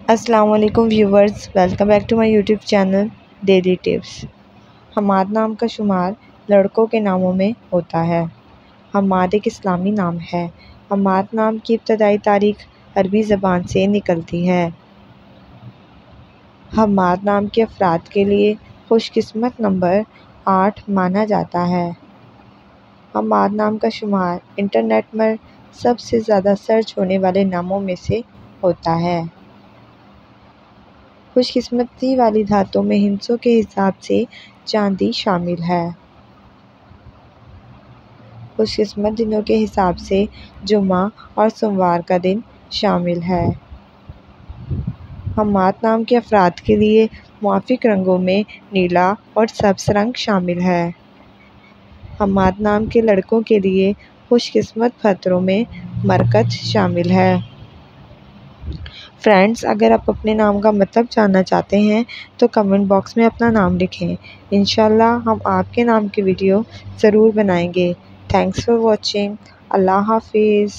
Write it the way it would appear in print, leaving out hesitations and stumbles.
अस्सलाम वालेकुम viewers, welcome back to my YouTube channel daily tips. Hammad नाम का शुमार लड़कों के नामों में होता है। हम्माद एक इस्लामी नाम है। हम्माद नाम की इब्तदाई तारीख अरबी ज़बान से निकलती है। हम्माद नाम के अफराद के लिए खुशकिस्मत नंबर 8 माना जाता है। हम्माद नाम का शुमार इंटरनेट पर सबसे ज़्यादा सर्च होने वाले नामों में से होता है। खुशकिस्मती वाली धातों में हिंसों के हिसाब से चांदी शामिल है। खुशकिस्मत दिनों के हिसाब से जुम्मा और सोमवार का दिन शामिल है। हम्माद नाम के अफराद के लिए मुआफ़िक रंगों में नीला और सब्ज़ रंग शामिल है। हम्माद नाम के लड़कों के लिए खुशकिस्मत फतरों में मरकत शामिल है। फ्रेंड्स, अगर आप अपने नाम का मतलब जानना चाहते हैं तो कमेंट बॉक्स में अपना नाम लिखें। इंशाल्लाह हम आपके नाम की वीडियो ज़रूर बनाएंगे। Thanks for watching. अल्लाह हाफिज़।